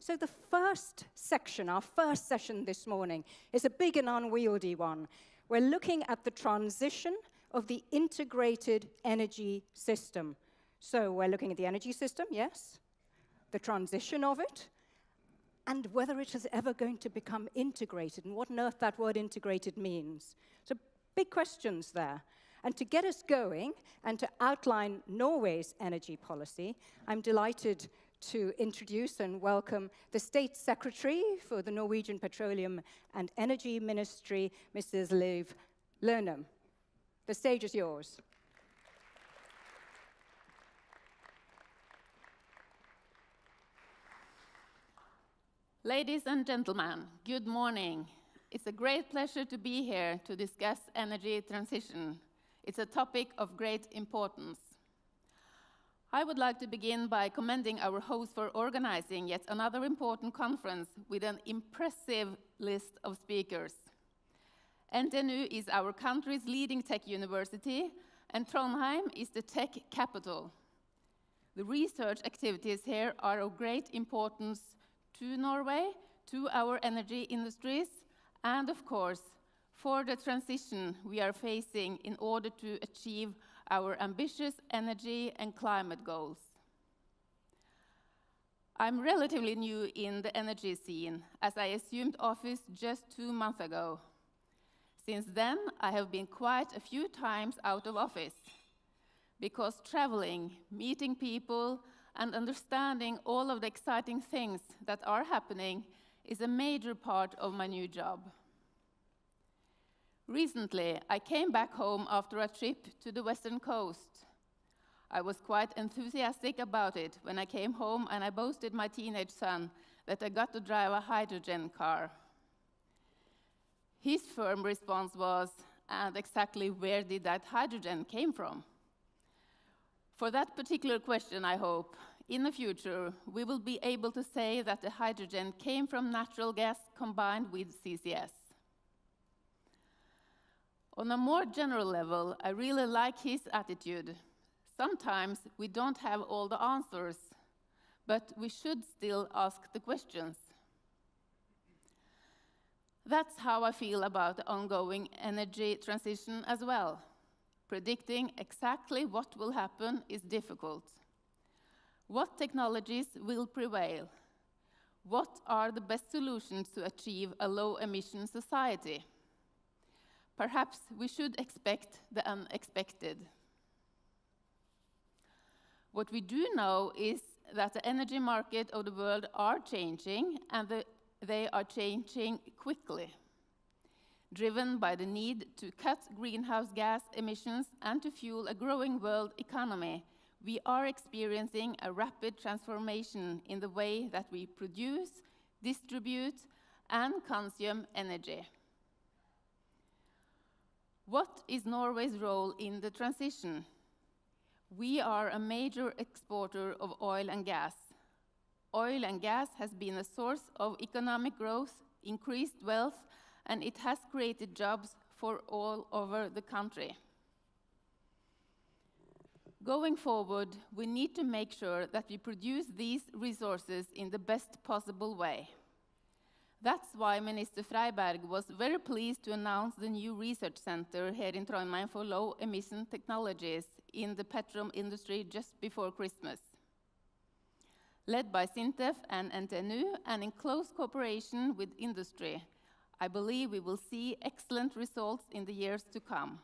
So the first section, our first session this morning, is a big and unwieldy one. We're looking at the transition of the integrated energy system. So we're looking at the energy system, yes, the transition of it, and whether it is ever going to become integrated, and what on earth that word integrated means. So big questions there. And to get us going and to outline Norway's energy policy, I'm delighted to introduce and welcome the State Secretary for the Norwegian Petroleum and Energy Ministry, Mrs. Liv Lønnum. The stage is yours. Ladies and gentlemen, good morning. It's a great pleasure to be here to discuss energy transition. It's a topic of great importance. I would like to begin by commending our host for organizing yet another important conference with an impressive list of speakers. NTNU is our country's leading tech university, and Trondheim is the tech capital. The research activities here are of great importance to Norway, to our energy industries, and of course, for the transition we are facing in order to achieve our ambitious energy and climate goals. I'm relatively new in the energy scene, as I assumed office just 2 months ago. Since then, I have been quite a few times out of office, because traveling, meeting people, and understanding all of the exciting things that are happening is a major part of my new job. Recently, I came back home after a trip to the Western Coast. I was quite enthusiastic about it when I came home and I boasted my teenage son that I got to drive a hydrogen car. His firm response was, and exactly where did that hydrogen came from? For that particular question, I hope, in the future, we will be able to say that the hydrogen came from natural gas combined with CCS. On a more general level, I really like his attitude. Sometimes we don't have all the answers, but we should still ask the questions. That's how I feel about the ongoing energy transition as well. Predicting exactly what will happen is difficult. What technologies will prevail? What are the best solutions to achieve a low-emission society? Perhaps we should expect the unexpected. What we do know is that the energy market of the world are changing, and they are changing quickly, driven by the need to cut greenhouse gas emissions and to fuel a growing world economy. We are experiencing a rapid transformation in the way that we produce, distribute, and consume energy. What is Norway's role in the transition? We are a major exporter of oil and gas. Oil and gas has been a source of economic growth, increased wealth, and it has created jobs for all over the country. Going forward, we need to make sure that we produce these resources in the best possible way. That's why Minister Freiberg was very pleased to announce the new research center here in Trondheim for low-emission technologies in the petroleum industry just before Christmas. Led by SINTEF and NTNU, and in close cooperation with industry, I believe we will see excellent results in the years to come.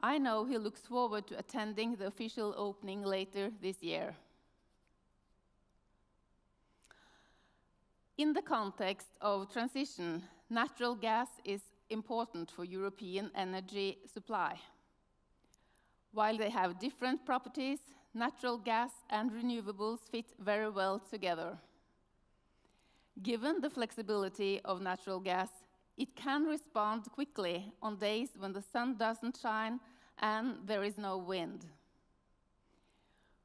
I know he looks forward to attending the official opening later this year. In the context of transition, natural gas is important for European energy supply. While they have different properties, natural gas and renewables fit very well together. Given the flexibility of natural gas, it can respond quickly on days when the sun doesn't shine and there is no wind.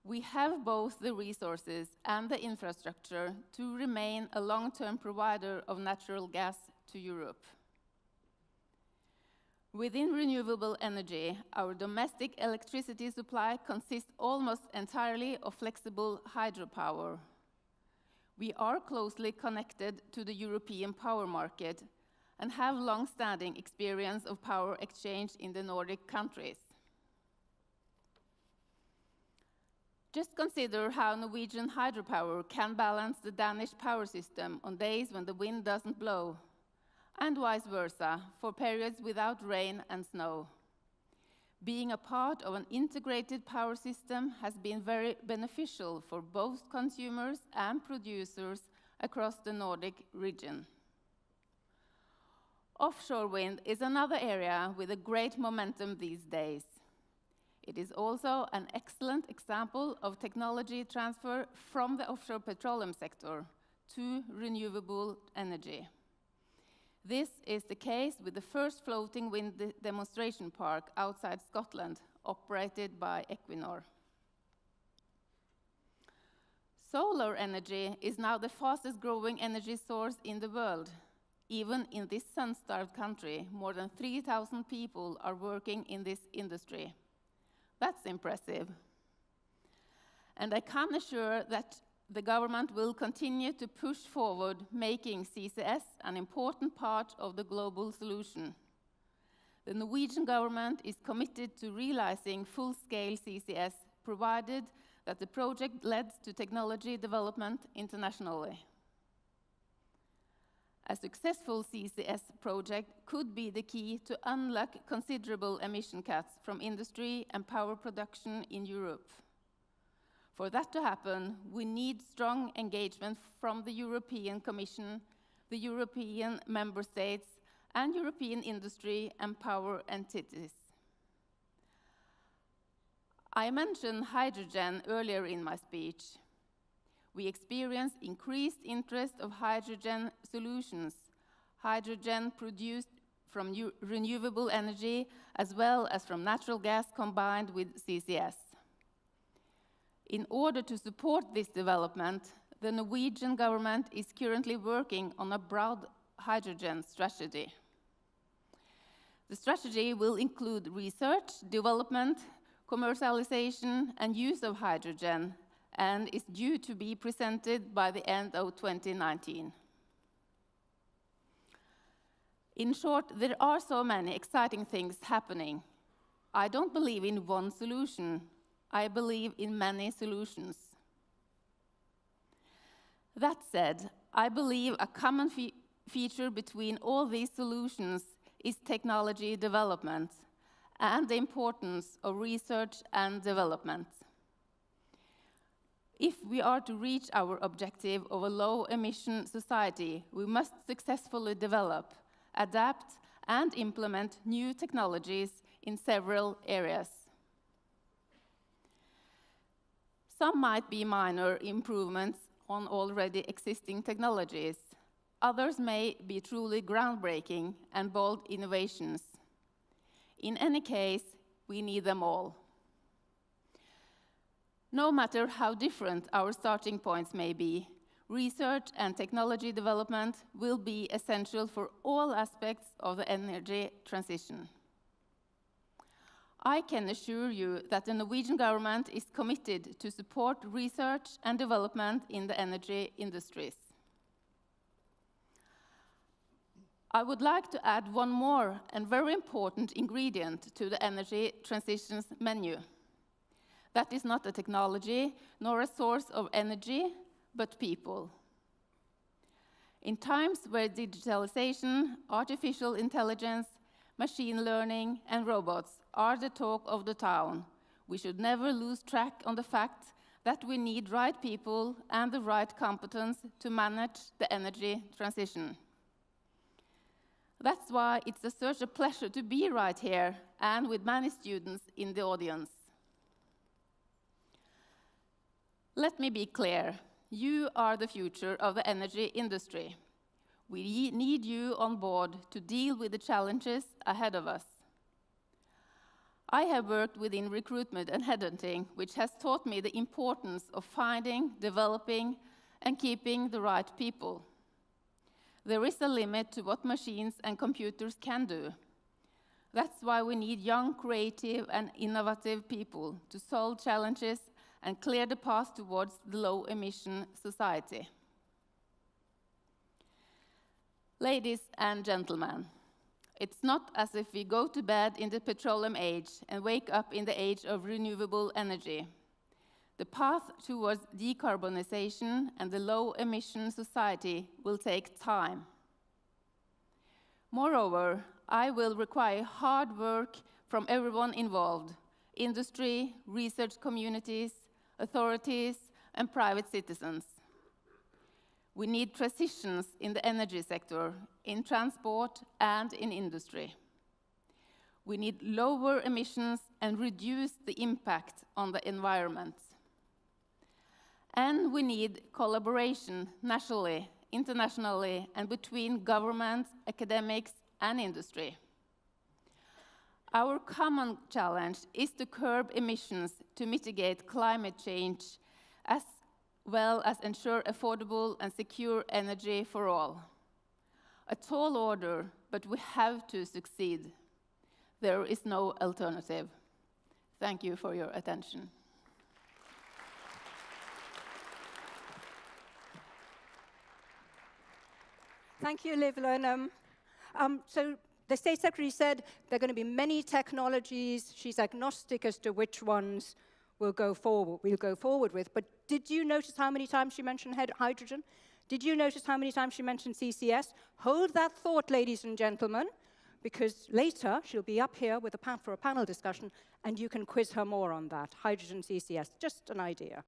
We have both the resources and the infrastructure to remain a long-term provider of natural gas to Europe. Within renewable energy, our domestic electricity supply consists almost entirely of flexible hydropower. We are closely connected to the European power market and have long-standing experience of power exchange in the Nordic countries. Just consider how Norwegian hydropower can balance the Danish power system on days when the wind doesn't blow, and vice versa, for periods without rain and snow. Being a part of an integrated power system has been very beneficial for both consumers and producers across the Nordic region. Offshore wind is another area with a great momentum these days. It is also an excellent example of technology transfer from the offshore petroleum sector to renewable energy. This is the case with the first floating wind demonstration park outside Scotland, operated by Equinor. Solar energy is now the fastest growing energy source in the world. Even in this sun-starved country, more than 3,000 people are working in this industry. That's impressive. And I can assure that the government will continue to push forward, making CCS an important part of the global solution. The Norwegian government is committed to realizing full-scale CCS, provided that the project leads to technology development internationally. A successful CCS project could be the key to unlock considerable emission cuts from industry and power production in Europe. For that to happen, we need strong engagement from the European Commission, the European member states, and European industry and power entities. I mentioned hydrogen earlier in my speech. We experience increased interest of hydrogen solutions, hydrogen produced from renewable energy, as well as from natural gas combined with CCS. In order to support this development, the Norwegian government is currently working on a broad hydrogen strategy. The strategy will include research, development, commercialization, and use of hydrogen, and is due to be presented by the end of 2019. In short, there are so many exciting things happening. I don't believe in one solution. I believe in many solutions. That said, I believe a common feature between all these solutions is technology development and the importance of research and development. If we are to reach our objective of a low-emission society, we must successfully develop, adapt, and implement new technologies in several areas. Some might be minor improvements on already existing technologies. Others may be truly groundbreaking and bold innovations. In any case, we need them all. No matter how different our starting points may be, research and technology development will be essential for all aspects of the energy transition. I can assure you that the Norwegian government is committed to support research and development in the energy industries. I would like to add one more and very important ingredient to the energy transition's menu. That is not a technology nor a source of energy, but people. In times where digitalization, artificial intelligence, machine learning, and robots are the talk of the town, we should never lose track on the fact that we need right people and the right competence to manage the energy transition. That's why it's such a pleasure to be right here and with many students in the audience. Let me be clear, you are the future of the energy industry. We need you on board to deal with the challenges ahead of us. I have worked within recruitment and headhunting, which has taught me the importance of finding, developing, and keeping the right people. There is a limit to what machines and computers can do. That's why we need young, creative, and innovative people to solve challenges and clear the path towards the low-emission society. Ladies and gentlemen, it's not as if we go to bed in the petroleum age and wake up in the age of renewable energy. The path towards decarbonization and the low-emission society will take time. Moreover, I will require hard work from everyone involved: industry, research communities, authorities, and private citizens. We need transitions in the energy sector, in transport, and in industry. We need lower emissions and reduce the impact on the environment. And we need collaboration nationally, internationally, and between governments, academics, and industry. Our common challenge is to curb emissions to mitigate climate change, as well as ensure affordable and secure energy for all. A tall order, but we have to succeed. There is no alternative. Thank you for your attention. Thank you, Liv Lønnum. So the State Secretary said there are going to be many technologies. She's agnostic as to which ones we'll go forward with. But did you notice how many times she mentioned hydrogen? Did you notice how many times she mentioned CCS? Hold that thought, ladies and gentlemen, because later she'll be up here with for a panel discussion, and you can quiz her more on that. Hydrogen, CCS, just an idea.